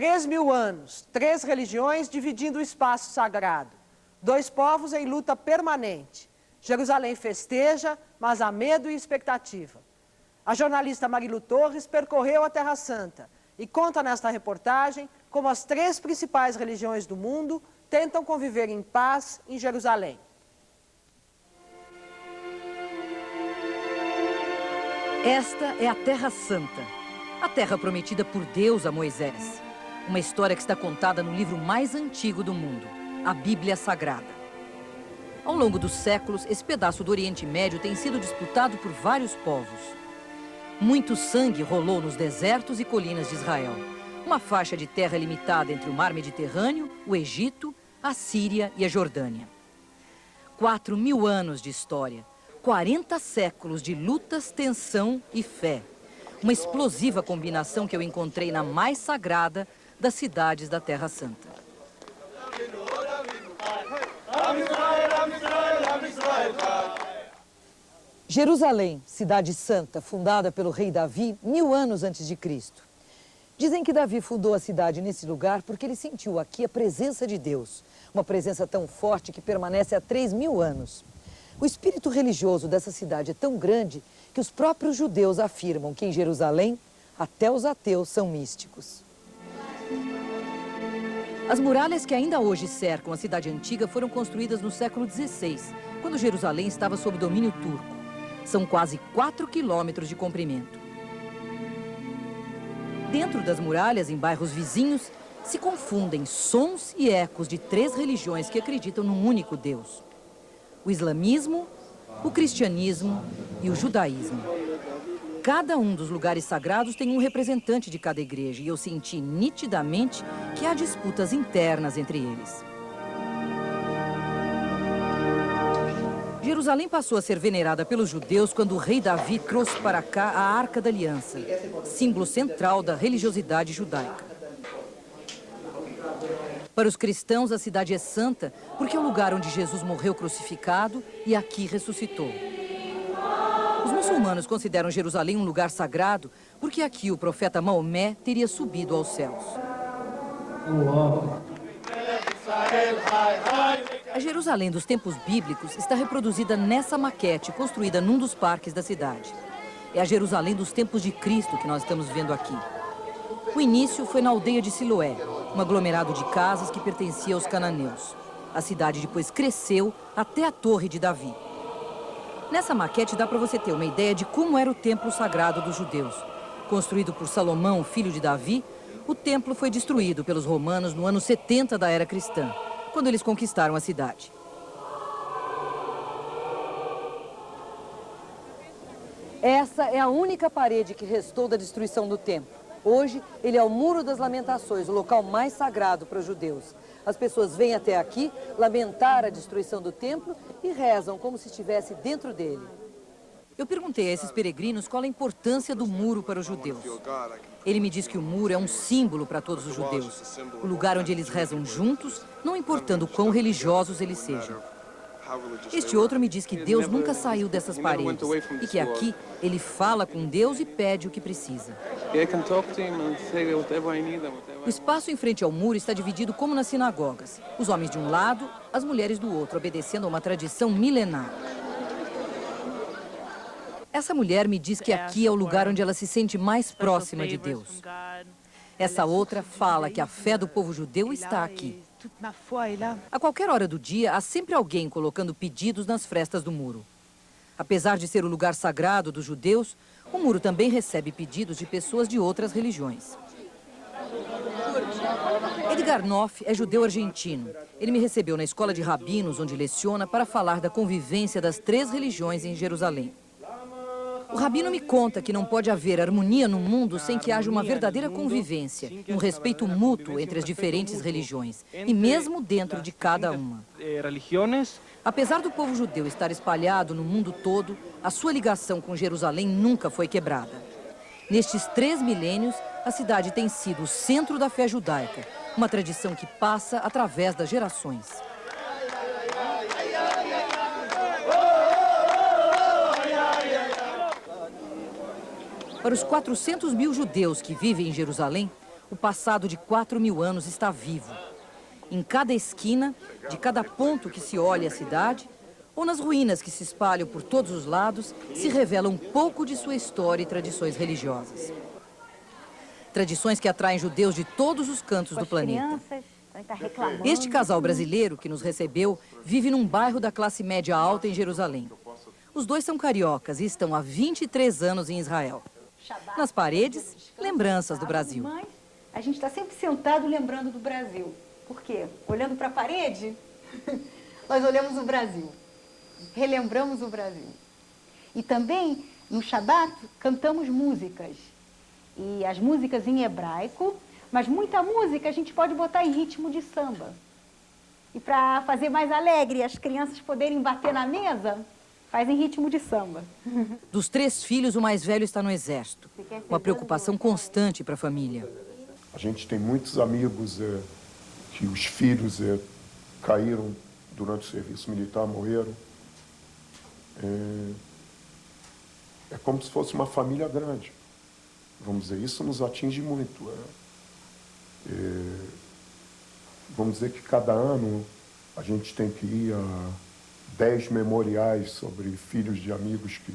3.000 anos, 3 religiões dividindo o espaço sagrado. 2 povos em luta permanente. Jerusalém festeja, mas há medo e expectativa. A jornalista Marilu Torres percorreu a Terra Santa e conta nesta reportagem como as 3 principais religiões do mundo tentam conviver em paz em Jerusalém. Esta é a Terra Santa, a terra prometida por Deus a Moisés. Uma história que está contada no livro mais antigo do mundo, a Bíblia Sagrada. Ao longo dos séculos, esse pedaço do Oriente Médio tem sido disputado por vários povos. Muito sangue rolou nos desertos e colinas de Israel. Uma faixa de terra limitada entre o mar Mediterrâneo, o Egito, a Síria e a Jordânia. 4.000 anos de história, 40 séculos de lutas, tensão e fé. Uma explosiva combinação que eu encontrei na mais sagrada das cidades da Terra Santa. Jerusalém, cidade santa, fundada pelo rei Davi 1000 anos antes de Cristo. Dizem que Davi fundou a cidade nesse lugar porque ele sentiu aqui a presença de Deus. Uma presença tão forte que permanece há 3.000 anos. O espírito religioso dessa cidade é tão grande que os próprios judeus afirmam que em Jerusalém até os ateus são místicos. As muralhas que ainda hoje cercam a cidade antiga foram construídas no século XVI, quando Jerusalém estava sob domínio turco. São quase 4 quilômetros de comprimento. Dentro das muralhas, em bairros vizinhos, se confundem sons e ecos de 3 religiões que acreditam num único Deus. O islamismo, o cristianismo e o judaísmo. Cada um dos lugares sagrados tem um representante de cada igreja e eu senti nitidamente que há disputas internas entre eles. Jerusalém passou a ser venerada pelos judeus quando o rei Davi trouxe para cá a Arca da Aliança, símbolo central da religiosidade judaica. Para os cristãos, a cidade é santa porque é o lugar onde Jesus morreu crucificado e aqui ressuscitou. Os muçulmanos consideram Jerusalém um lugar sagrado porque aqui o profeta Maomé teria subido aos céus. A Jerusalém dos tempos bíblicos está reproduzida nessa maquete construída num dos parques da cidade. É a Jerusalém dos tempos de Cristo que nós estamos vendo aqui. O início foi na aldeia de Siloé, um aglomerado de casas que pertencia aos cananeus. A cidade depois cresceu até a Torre de Davi. Nessa maquete dá para você ter uma ideia de como era o templo sagrado dos judeus. Construído por Salomão, filho de Davi, o templo foi destruído pelos romanos no ano 70 da era cristã, quando eles conquistaram a cidade. Essa é a única parede que restou da destruição do templo. Hoje, ele é o Muro das Lamentações, o local mais sagrado para os judeus. As pessoas vêm até aqui lamentar a destruição do templo e rezam como se estivesse dentro dele. Eu perguntei a esses peregrinos qual a importância do muro para os judeus. Ele me diz que o muro é um símbolo para todos os judeus. O lugar onde eles rezam juntos, não importando quão religiosos eles sejam. Este outro me diz que Deus nunca saiu dessas paredes e que aqui ele fala com Deus e pede o que precisa. O espaço em frente ao muro está dividido como nas sinagogas. Os homens de um lado, as mulheres do outro, obedecendo a uma tradição milenar. Essa mulher me diz que aqui é o lugar onde ela se sente mais próxima de Deus. Essa outra fala que a fé do povo judeu está aqui. A qualquer hora do dia, há sempre alguém colocando pedidos nas frestas do muro. Apesar de ser o lugar sagrado dos judeus, o muro também recebe pedidos de pessoas de outras religiões. Edgar Noff é judeu argentino. Ele me recebeu na escola de rabinos, onde leciona, para falar da convivência das 3 religiões em Jerusalém. O rabino me conta que não pode haver harmonia no mundo sem que haja uma verdadeira convivência, um respeito mútuo entre as diferentes religiões, e mesmo dentro de cada uma. Apesar do povo judeu estar espalhado no mundo todo, a sua ligação com Jerusalém nunca foi quebrada. Nestes 3 milênios, a cidade tem sido o centro da fé judaica, uma tradição que passa através das gerações. Para os 400.000 judeus que vivem em Jerusalém, o passado de 4.000 anos está vivo. Em cada esquina, de cada ponto que se olha a cidade, ou nas ruínas que se espalham por todos os lados, se revela um pouco de sua história e tradições religiosas. Tradições que atraem judeus de todos os cantos do planeta. Este casal brasileiro que nos recebeu vive num bairro da classe média alta em Jerusalém. Os dois são cariocas e estão há 23 anos em Israel. Nas paredes, lembranças do Brasil. A gente está sempre sentado lembrando do Brasil. Por quê? Olhando para a parede, nós olhamos o Brasil. Relembramos o Brasil. E também, no Shabat, cantamos músicas. E as músicas em hebraico, mas muita música a gente pode botar em ritmo de samba. E para fazer mais alegre, as crianças poderem bater na mesa, faz em ritmo de samba. Dos 3 filhos, o mais velho está no exército. Uma preocupação constante para a família. A gente tem muitos amigos que os filhos caíram durante o serviço militar, morreram. É como se fosse uma família grande. Vamos dizer, isso nos atinge muito. Vamos dizer que cada ano a gente tem que ir a 10 memoriais sobre filhos de amigos que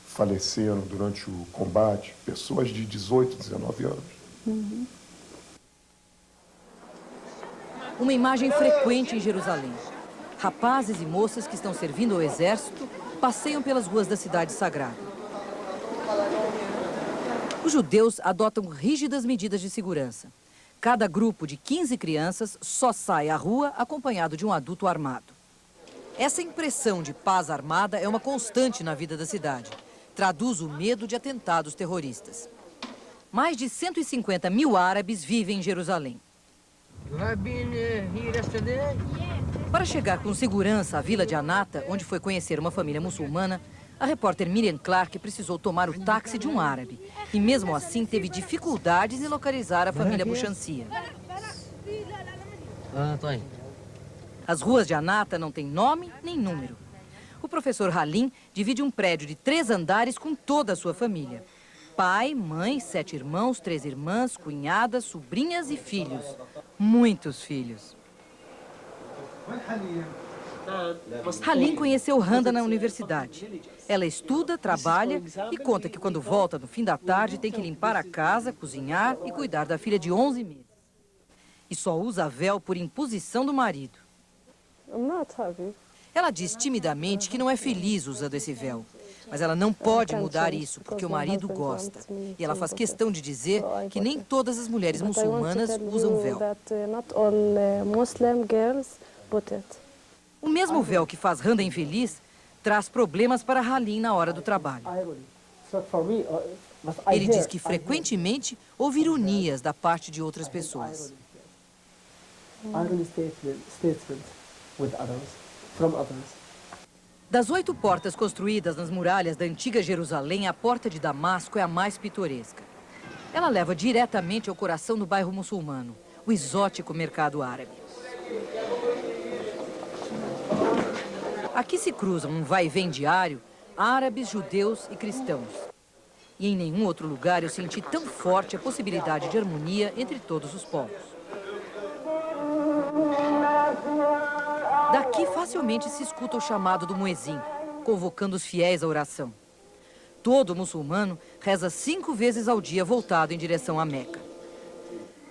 faleceram durante o combate, pessoas de 18, 19 anos. Uhum. Uma imagem frequente em Jerusalém. Rapazes e moças que estão servindo ao exército passeiam pelas ruas da cidade sagrada. Os judeus adotam rígidas medidas de segurança. Cada grupo de 15 crianças só sai à rua acompanhado de um adulto armado. Essa impressão de paz armada é uma constante na vida da cidade. Traduz o medo de atentados terroristas. Mais de 150 mil árabes vivem em Jerusalém. Para chegar com segurança à vila de Anata, onde foi conhecer uma família muçulmana, a repórter Miriam Clark precisou tomar o táxi de um árabe. E mesmo assim teve dificuldades em localizar a família Bouchancia. As ruas de Anata não têm nome nem número. O professor Halim divide um prédio de 3 andares com toda a sua família. Pai, mãe, 7 irmãos, 3 irmãs, cunhadas, sobrinhas e filhos. Muitos filhos. Halim conheceu Randa na universidade. Ela estuda, trabalha e conta que quando volta no fim da tarde tem que limpar a casa, cozinhar e cuidar da filha de 11 meses. E só usa véu por imposição do marido. Ela diz timidamente que não é feliz usando esse véu. Mas ela não pode mudar isso, porque o marido gosta. E ela faz questão de dizer que nem todas as mulheres muçulmanas usam véu. O mesmo véu que faz Randa infeliz traz problemas para Halim na hora do trabalho. Ele diz que frequentemente ouve ironias da parte de outras pessoas. Das 8 portas construídas nas muralhas da antiga Jerusalém, a porta de Damasco é a mais pitoresca. Ela leva diretamente ao coração do bairro muçulmano, o exótico mercado árabe. Aqui se cruzam um vai e vem diário, árabes, judeus e cristãos. E em nenhum outro lugar eu senti tão forte a possibilidade de harmonia entre todos os povos. Daqui facilmente se escuta o chamado do muezim, convocando os fiéis à oração. Todo muçulmano reza 5 vezes ao dia voltado em direção a Meca.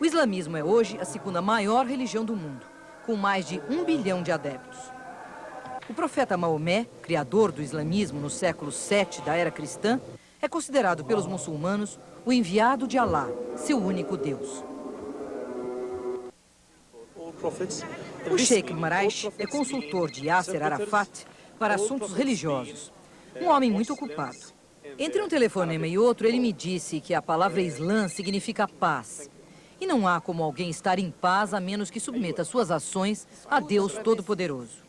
O islamismo é hoje a 2ª maior religião do mundo, com mais de 1 bilhão de adeptos. O profeta Maomé, criador do islamismo no século 7 da era cristã, é considerado pelos muçulmanos o enviado de Alá, seu único Deus. O Sheikh Maraish é consultor de Yasser Arafat para assuntos religiosos. Um homem muito ocupado. Entre um telefonema e outro, ele me disse que a palavra Islã significa paz. E não há como alguém estar em paz a menos que submeta suas ações a Deus Todo-Poderoso.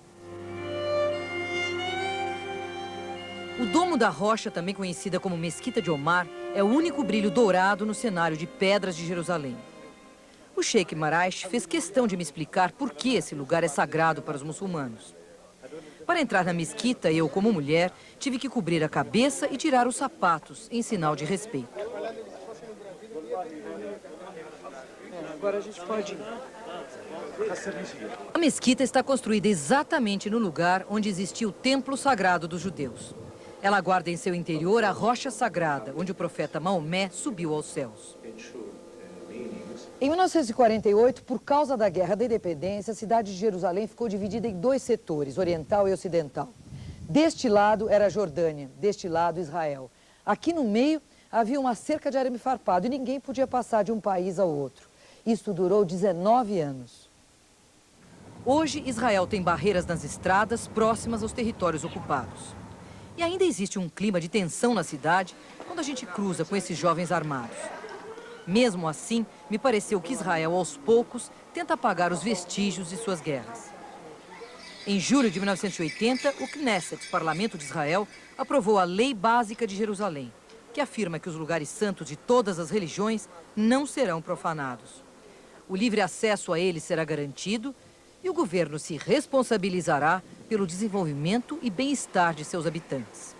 O Domo da Rocha, também conhecida como Mesquita de Omar, é o único brilho dourado no cenário de pedras de Jerusalém. O Sheikh Maraish fez questão de me explicar por que esse lugar é sagrado para os muçulmanos. Para entrar na mesquita, eu, como mulher, tive que cobrir a cabeça e tirar os sapatos, em sinal de respeito. Agora a gente pode ir. A mesquita está construída exatamente no lugar onde existia o templo sagrado dos judeus. Ela guarda em seu interior a rocha sagrada, onde o profeta Maomé subiu aos céus. Em 1948, por causa da Guerra da Independência, a cidade de Jerusalém ficou dividida em dois setores, oriental e ocidental. Deste lado era a Jordânia, deste lado Israel. Aqui no meio havia uma cerca de arame farpado e ninguém podia passar de um país ao outro. Isto durou 19 anos. Hoje, Israel tem barreiras nas estradas próximas aos territórios ocupados. E ainda existe um clima de tensão na cidade quando a gente cruza com esses jovens armados. Mesmo assim, me pareceu que Israel, aos poucos, tenta apagar os vestígios de suas guerras. Em julho de 1980, o Knesset, Parlamento de Israel, aprovou a Lei Básica de Jerusalém, que afirma que os lugares santos de todas as religiões não serão profanados. O livre acesso a eles será garantido e o governo se responsabilizará pelo desenvolvimento e bem-estar de seus habitantes.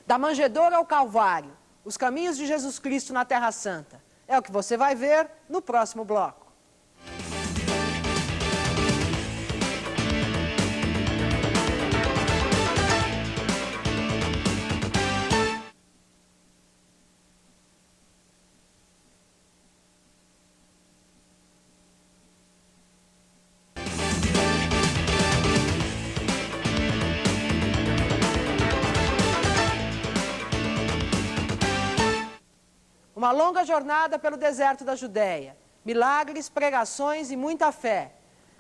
Da manjedoura ao Calvário, os caminhos de Jesus Cristo na Terra Santa. É o que você vai ver no próximo bloco. Uma longa jornada pelo deserto da Judéia. Milagres, pregações e muita fé.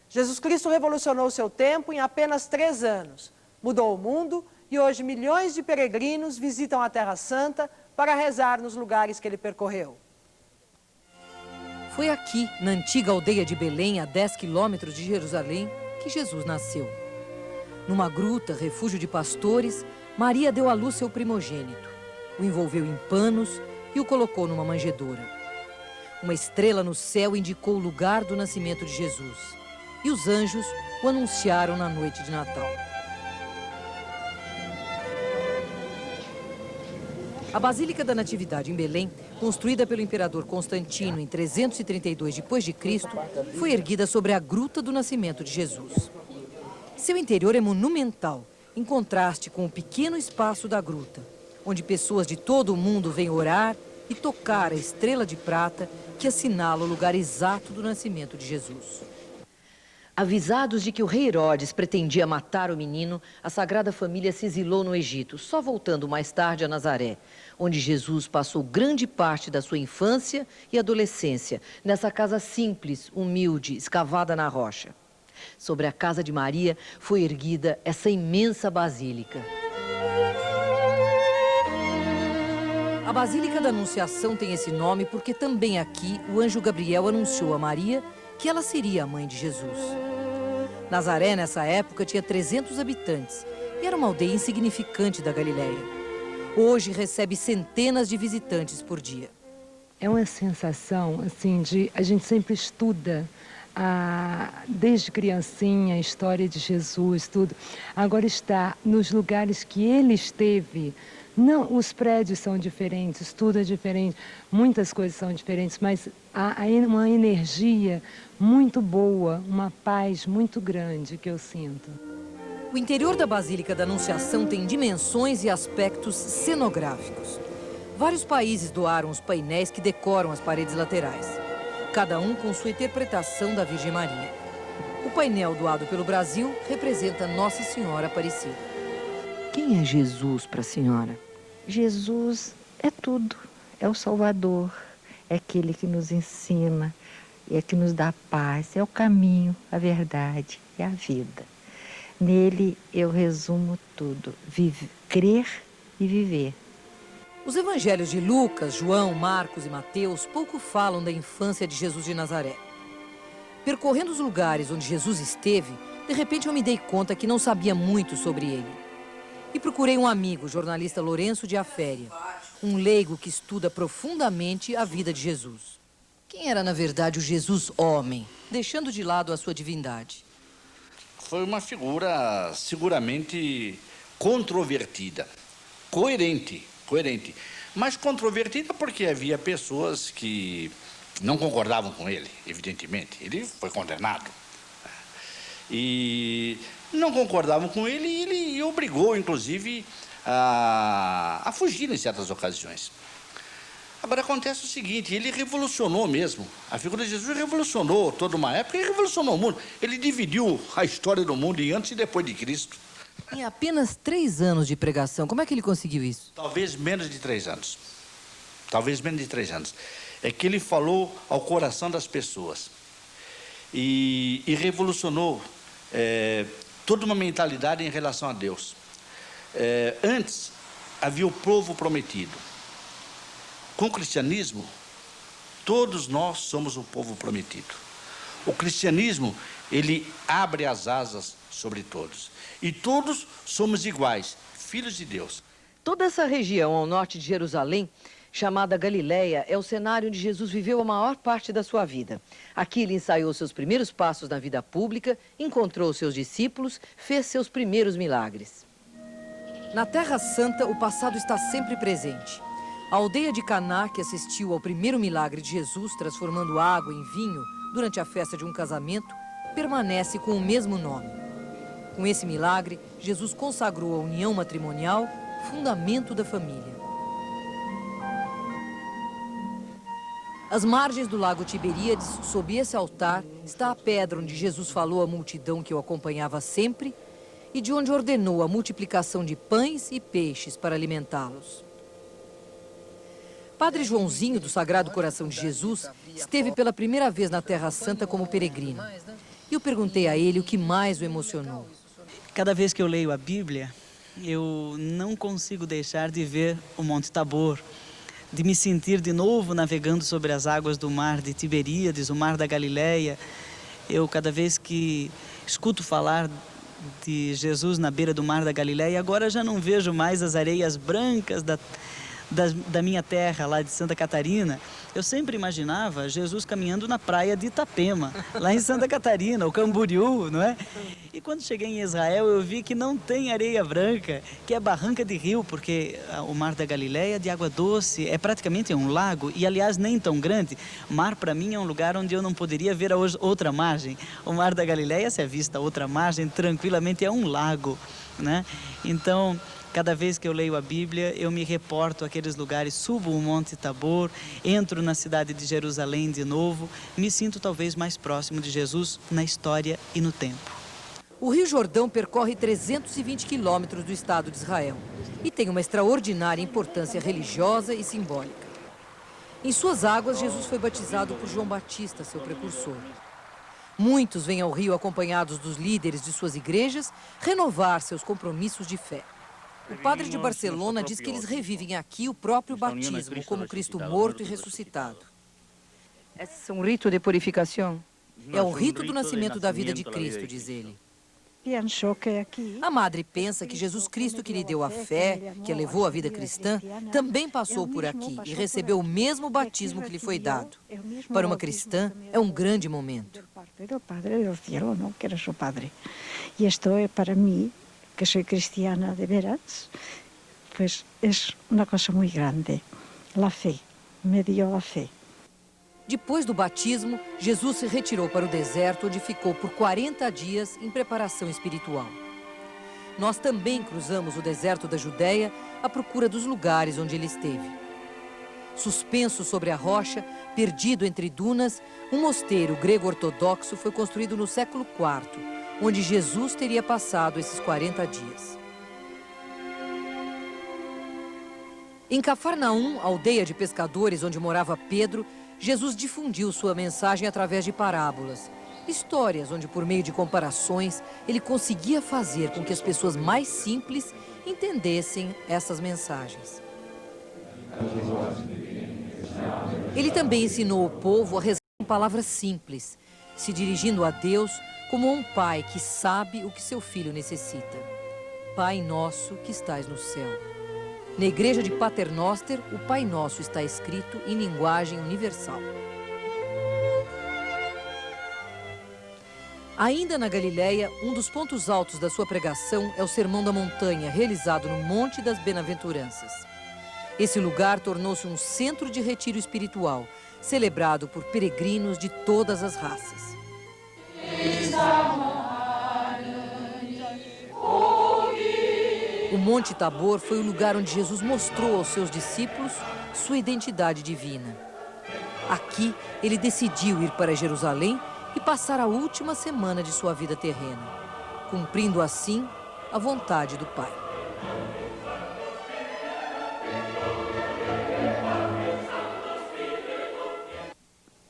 Jesus Cristo revolucionou seu tempo em apenas 3 anos. Mudou o mundo e hoje milhões de peregrinos visitam a Terra Santa para rezar nos lugares que ele percorreu. Foi aqui, na antiga aldeia de Belém, a 10 quilômetros de Jerusalém, que Jesus nasceu. Numa gruta, refúgio de pastores, Maria deu à luz seu primogênito. O envolveu em panos e o colocou numa manjedoura. Uma estrela no céu indicou o lugar do nascimento de Jesus. E os anjos o anunciaram na noite de Natal. A Basílica da Natividade, em Belém, construída pelo imperador Constantino em 332 d.C., foi erguida sobre a Gruta do Nascimento de Jesus. Seu interior é monumental, em contraste com o pequeno espaço da gruta, onde pessoas de todo o mundo vêm orar e tocar a estrela de prata que assinala o lugar exato do nascimento de Jesus. Avisados de que o rei Herodes pretendia matar o menino, a Sagrada Família se exilou no Egito, só voltando mais tarde a Nazaré, onde Jesus passou grande parte da sua infância e adolescência, nessa casa simples, humilde, escavada na rocha. Sobre a casa de Maria foi erguida essa imensa basílica. A Basílica da Anunciação tem esse nome porque também aqui o anjo Gabriel anunciou a Maria que ela seria a mãe de Jesus. Nazaré, nessa época, tinha 300 habitantes e era uma aldeia insignificante da Galileia. Hoje recebe centenas de visitantes por dia. É uma sensação, assim, de... A gente sempre estuda, desde criancinha, a história de Jesus, tudo. Agora está nos lugares que ele esteve. Não, os prédios são diferentes, tudo é diferente, muitas coisas são diferentes, mas há uma energia muito boa, uma paz muito grande que eu sinto. O interior da Basílica da Anunciação tem dimensões e aspectos cenográficos. Vários países doaram os painéis que decoram as paredes laterais, cada um com sua interpretação da Virgem Maria. O painel doado pelo Brasil representa Nossa Senhora Aparecida. Quem é Jesus para a senhora? Jesus é tudo, é o Salvador, é aquele que nos ensina, é que nos dá paz, é o caminho, a verdade e a vida. Nele eu resumo tudo, crer e viver. Os evangelhos de Lucas, João, Marcos e Mateus pouco falam da infância de Jesus de Nazaré. Percorrendo os lugares onde Jesus esteve, de repente eu me dei conta que não sabia muito sobre ele. E procurei um amigo, o jornalista Lourenço de Aféria, um leigo que estuda profundamente a vida de Jesus. Quem era, na verdade, o Jesus homem, deixando de lado a sua divindade? Foi uma figura seguramente controvertida, coerente, mas controvertida porque havia pessoas que não concordavam com ele, evidentemente. Ele foi condenado. E não concordavam com ele e ele obrigou, inclusive, a fugir em certas ocasiões. Agora, acontece o seguinte, ele revolucionou mesmo. A figura de Jesus revolucionou toda uma época e revolucionou o mundo. Ele dividiu a história do mundo em antes e depois de Cristo. Em apenas 3 anos de pregação, como é que ele conseguiu isso? Talvez menos de 3 anos. Talvez menos de 3 anos. É que ele falou ao coração das pessoas. E revolucionou toda uma mentalidade em relação a Deus. Antes, havia o povo prometido. Com o cristianismo, todos nós somos o povo prometido. O cristianismo, ele abre as asas sobre todos. E todos somos iguais, filhos de Deus. Toda essa região ao norte de Jerusalém, chamada Galileia, é o cenário onde Jesus viveu a maior parte da sua vida. Aqui ele ensaiou seus primeiros passos na vida pública, encontrou seus discípulos, fez seus primeiros milagres. Na Terra Santa, o passado está sempre presente. A aldeia de Caná, que assistiu ao primeiro milagre de Jesus, transformando água em vinho durante a festa de um casamento, permanece com o mesmo nome. Com esse milagre, Jesus consagrou a união matrimonial, fundamento da família. Às margens do lago Tiberíades, sob esse altar, está a pedra onde Jesus falou à multidão que o acompanhava sempre e de onde ordenou a multiplicação de pães e peixes para alimentá-los. Padre Joãozinho, do Sagrado Coração de Jesus, esteve pela primeira vez na Terra Santa como peregrino. E eu perguntei a ele o que mais o emocionou. Cada vez que eu leio a Bíblia, eu não consigo deixar de ver o Monte Tabor, de me sentir de novo navegando sobre as águas do mar de Tiberíades, o mar da Galileia. Eu, cada vez que escuto falar de Jesus na beira do mar da Galileia, agora já não vejo mais as areias brancas da minha terra, lá de Santa Catarina. Eu sempre imaginava Jesus caminhando na praia de Itapema, lá em Santa Catarina, o Camboriú, não é? E quando cheguei em Israel, eu vi que não tem areia branca, que é barranca de rio, porque o mar da Galileia é de água doce, é praticamente um lago, e aliás nem tão grande. Mar para mim é um lugar onde eu não poderia ver a outra margem. O mar da Galileia, se avista a outra margem, tranquilamente é um lago, né? Então, cada vez que eu leio a Bíblia, eu me reporto àqueles lugares, subo o Monte Tabor, entro na cidade de Jerusalém de novo, me sinto talvez mais próximo de Jesus na história e no tempo. O Rio Jordão percorre 320 quilômetros do Estado de Israel e tem uma extraordinária importância religiosa e simbólica. Em suas águas, Jesus foi batizado por João Batista, seu precursor. Muitos vêm ao rio acompanhados dos líderes de suas igrejas renovar seus compromissos de fé. O padre de Barcelona diz que eles revivem aqui o próprio batismo, como Cristo morto e ressuscitado. Esse é um rito de purificação? É o rito do nascimento da vida de Cristo, diz ele. A madre pensa que Jesus Cristo, que lhe deu a fé, que a levou à vida cristã, também passou por aqui e recebeu o mesmo batismo que lhe foi dado. Para uma cristã, é um grande momento. E isto é para mim, que sou cristiana de veras, pues es una cosa muy grande. La fe, me dio la fe. Depois do batismo, Jesus se retirou para o deserto, onde ficou por 40 dias em preparação espiritual. Nós também cruzamos o deserto da Judéia à procura dos lugares onde ele esteve. Suspenso sobre a rocha, perdido entre dunas, um mosteiro grego-ortodoxo foi construído no século IV, onde Jesus teria passado esses 40 dias. Em Cafarnaum, aldeia de pescadores onde morava Pedro, Jesus difundiu sua mensagem através de parábolas, histórias onde, por meio de comparações, ele conseguia fazer com que as pessoas mais simples entendessem essas mensagens. Ele também ensinou o povo a rezar com palavras simples, se dirigindo a Deus como um pai que sabe o que seu filho necessita. Pai nosso que estais no céu. Na igreja de Paternoster, o Pai Nosso está escrito em linguagem universal. Ainda na Galileia, um dos pontos altos da sua pregação é o Sermão da Montanha, realizado no Monte das Bem-aventuranças. Esse lugar tornou-se um centro de retiro espiritual, celebrado por peregrinos de todas as raças. O Monte Tabor foi o lugar onde Jesus mostrou aos seus discípulos sua identidade divina. Aqui, ele decidiu ir para Jerusalém e passar a última semana de sua vida terrena, cumprindo assim a vontade do Pai.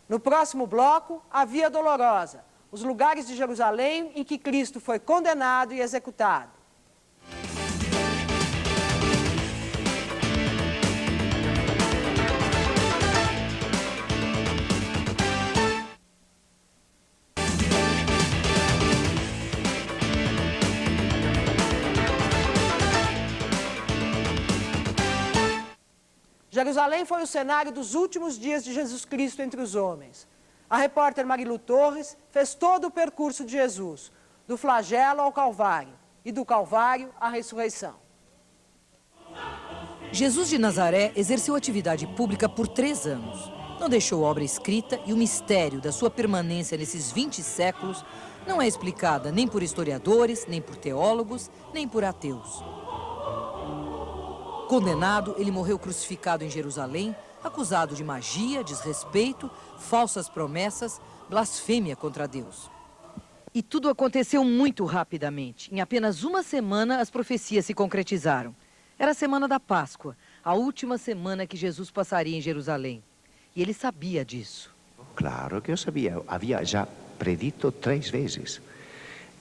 No próximo bloco, a Via Dolorosa, os lugares de Jerusalém em que Cristo foi condenado e executado. Jerusalém foi o cenário dos últimos dias de Jesus Cristo entre os homens. A repórter Marilu Torres fez todo o percurso de Jesus, do flagelo ao Calvário e do Calvário à ressurreição. Jesus de Nazaré exerceu atividade pública por 3 anos. Não deixou obra escrita e o mistério da sua permanência nesses 20 séculos não é explicada nem por historiadores, nem por teólogos, nem por ateus. Condenado, ele morreu crucificado em Jerusalém, acusado de magia, desrespeito, falsas promessas, blasfêmia contra Deus. E tudo aconteceu muito rapidamente. Em apenas uma semana, as profecias se concretizaram. Era a semana da Páscoa, a última semana que Jesus passaria em Jerusalém. E ele sabia disso. Claro que eu sabia, havia já predito 3 vezes.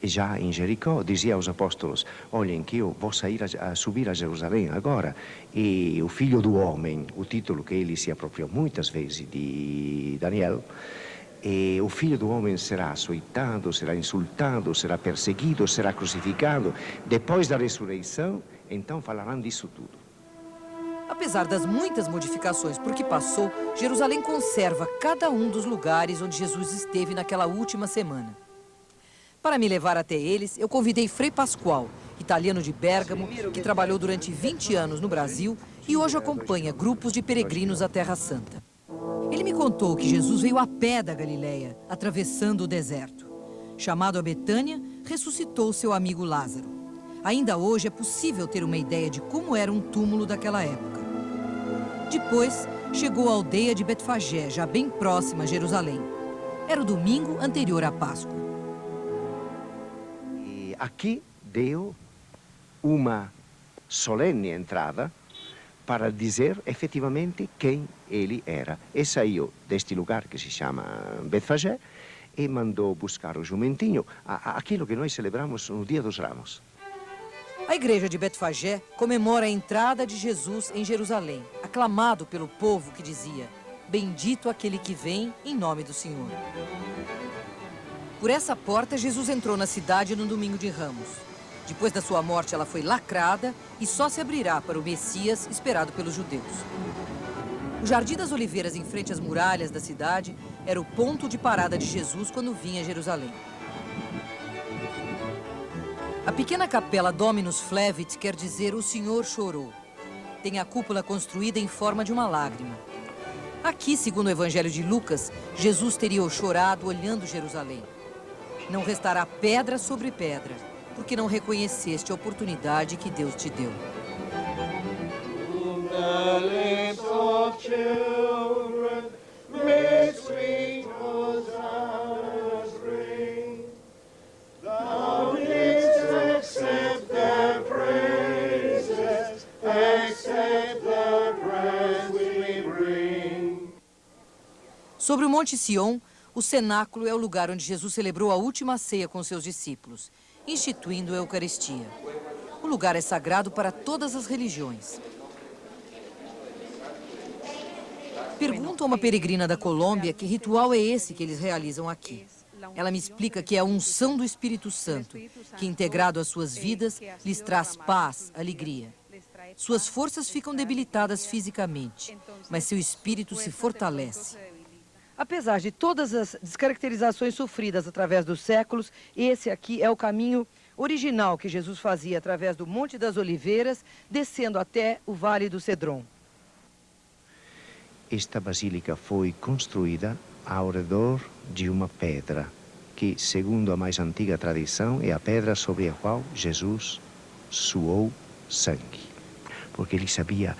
E já em Jericó dizia aos apóstolos: olhem que eu vou subir a Jerusalém agora, e o Filho do Homem, o título que ele se apropriou muitas vezes de Daniel, e o Filho do Homem será açoitado, será insultado, será perseguido, será crucificado. Depois da ressurreição, então falarão disso tudo. Apesar das muitas modificações por que passou, Jerusalém conserva cada um dos lugares onde Jesus esteve naquela última semana. Para me levar até eles, eu convidei Frei Pascoal, italiano de Bérgamo, que trabalhou durante 20 anos no Brasil e hoje acompanha grupos de peregrinos à Terra Santa. Ele me contou que Jesus veio a pé da Galileia, atravessando o deserto. Chamado a Betânia, ressuscitou seu amigo Lázaro. Ainda hoje é possível ter uma ideia de como era um túmulo daquela época. Depois, chegou à aldeia de Betfagé, já bem próxima a Jerusalém. Era o domingo anterior à Páscoa. Aqui deu uma solene entrada para dizer efetivamente quem ele era. E saiu deste lugar que se chama Betfagé e mandou buscar o jumentinho, aquilo que nós celebramos no Dia dos Ramos. A igreja de Betfagé comemora a entrada de Jesus em Jerusalém, aclamado pelo povo que dizia: bendito aquele que vem em nome do Senhor. Por essa porta, Jesus entrou na cidade no domingo de Ramos. Depois da sua morte, ela foi lacrada e só se abrirá para o Messias esperado pelos judeus. O Jardim das Oliveiras, em frente às muralhas da cidade, era o ponto de parada de Jesus quando vinha a Jerusalém. A pequena capela Dominus Flevit quer dizer o Senhor chorou. Tem a cúpula construída em forma de uma lágrima. Aqui, segundo o Evangelho de Lucas, Jesus teria chorado olhando Jerusalém. Não restará pedra sobre pedra, porque não reconheceste a oportunidade que Deus te deu. Sobre o Monte Sião, o cenáculo é o lugar onde Jesus celebrou a última ceia com seus discípulos, instituindo a Eucaristia. O lugar é sagrado para todas as religiões. Pergunto a uma peregrina da Colômbia que ritual é esse que eles realizam aqui. Ela me explica que é a unção do Espírito Santo, que integrado às suas vidas, lhes traz paz, alegria. Suas forças ficam debilitadas fisicamente, mas seu espírito se fortalece. Apesar de todas as descaracterizações sofridas através dos séculos, esse aqui é o caminho original que Jesus fazia através do Monte das Oliveiras, descendo até o Vale do Cedron. esta basílica foi construída ao redor de uma pedra, que, segundo a mais antiga tradição, é a pedra sobre a qual Jesus suou sangue. Porque ele sabia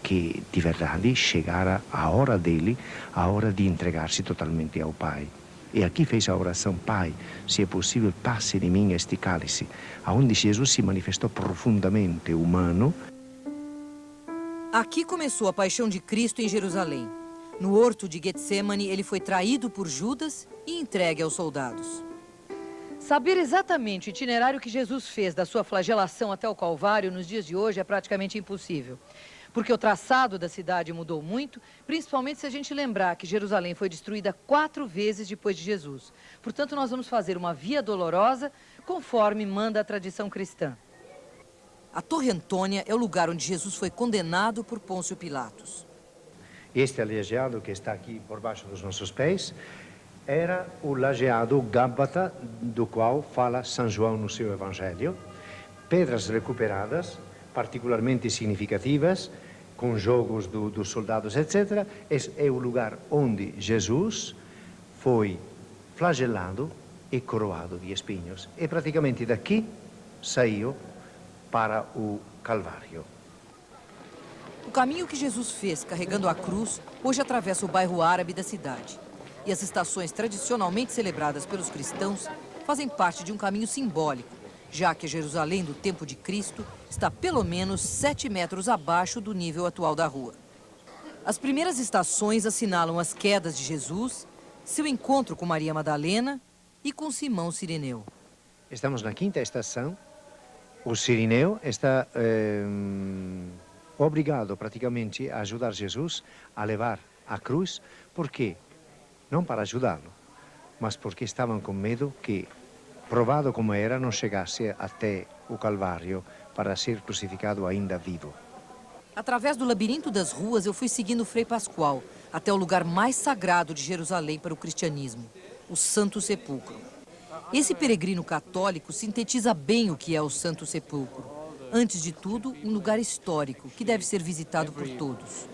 que de verdade chegara a hora dele, a hora de entregar-se totalmente ao Pai. E aqui fez a oração: Pai, se é possível, passe de mim este cálice, onde Jesus se manifestou profundamente humano. Aqui começou a paixão de Cristo em Jerusalém. No horto de Getsemane, ele foi traído por Judas e entregue aos soldados. Saber exatamente o itinerário que Jesus fez da sua flagelação até o Calvário nos dias de hoje é praticamente impossível. Porque o traçado da cidade mudou muito, principalmente se a gente lembrar que Jerusalém foi destruída 4 vezes depois de Jesus. Portanto, nós vamos fazer uma via dolorosa conforme manda a tradição cristã. A Torre Antônia é o lugar onde Jesus foi condenado por Pôncio Pilatos. Este lajeado que está aqui por baixo dos nossos pés era o lajeado Gábata, do qual fala São João no seu Evangelho. Pedras recuperadas, particularmente significativas, com jogos dos soldados, etc. É o lugar onde Jesus foi flagelado e coroado de espinhos. E praticamente daqui saiu para o Calvário. O caminho que Jesus fez carregando a cruz hoje atravessa o bairro árabe da cidade. E as estações tradicionalmente celebradas pelos cristãos fazem parte de um caminho simbólico, já que Jerusalém do tempo de Cristo está pelo menos 7 metros abaixo do nível atual da rua. As primeiras estações assinalam as quedas de Jesus, seu encontro com Maria Madalena e com Simão Cirineu. Estamos na 5ª estação. O Cirineu está obrigado praticamente a ajudar Jesus a levar a cruz. Por quê? Não para ajudá-lo, mas porque estavam com medo que, provado como era, não chegasse até o Calvário para ser crucificado ainda vivo. Através do labirinto das ruas, eu fui seguindo Frei Pascoal até o lugar mais sagrado de Jerusalém para o cristianismo, o Santo Sepulcro. Esse peregrino católico sintetiza bem o que é o Santo Sepulcro. Antes de tudo, um lugar histórico que deve ser visitado por todos.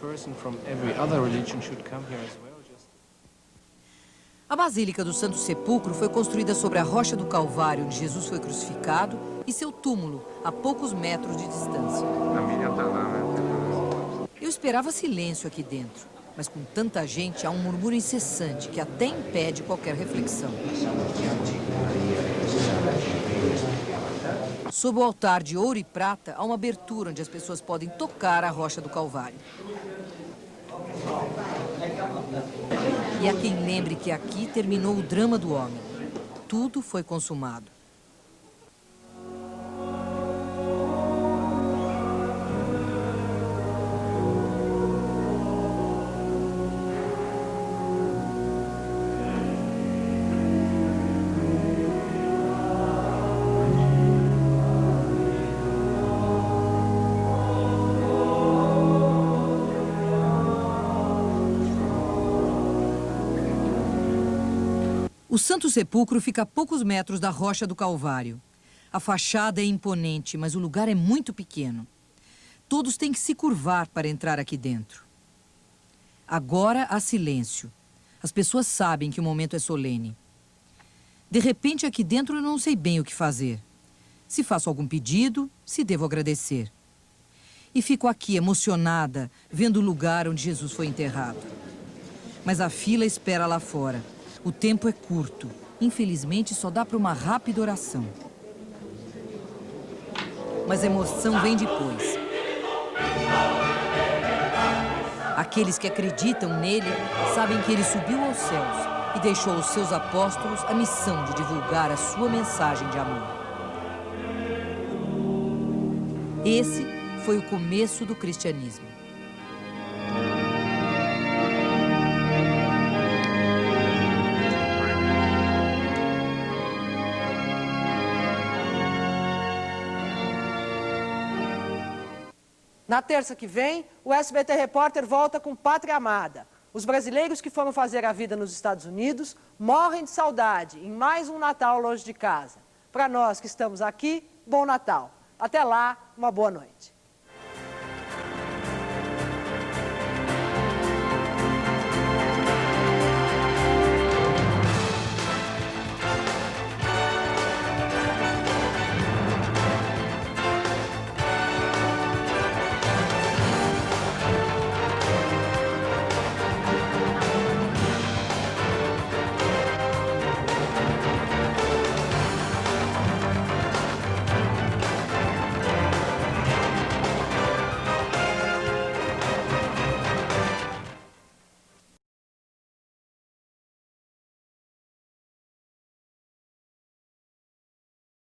A Basílica do Santo Sepulcro foi construída sobre a rocha do Calvário, onde Jesus foi crucificado, e seu túmulo, a poucos metros de distância. Eu esperava silêncio aqui dentro, mas com tanta gente há um murmúrio incessante que até impede qualquer reflexão. Sob o altar de ouro e prata, há uma abertura onde as pessoas podem tocar a rocha do Calvário. E há quem lembre que aqui terminou o drama do homem. Tudo foi consumado. O Santo Sepulcro fica a poucos metros da rocha do Calvário. A fachada é imponente, mas o lugar é muito pequeno. Todos têm que se curvar para entrar aqui dentro. Agora há silêncio. As pessoas sabem que o momento é solene. De repente, aqui dentro eu não sei bem o que fazer. Se faço algum pedido, se devo agradecer. E fico aqui emocionada, vendo o lugar onde Jesus foi enterrado. Mas a fila espera lá fora. O tempo é curto. Infelizmente, só dá para uma rápida oração. Mas a emoção vem depois. Aqueles que acreditam nele sabem que ele subiu aos céus e deixou aos seus apóstolos a missão de divulgar a sua mensagem de amor. Esse foi o começo do cristianismo. Na terça que vem, o SBT Repórter volta com Pátria Amada. Os brasileiros que foram fazer a vida nos Estados Unidos morrem de saudade em mais um Natal longe de casa. Para nós que estamos aqui, bom Natal. Até lá, uma boa noite.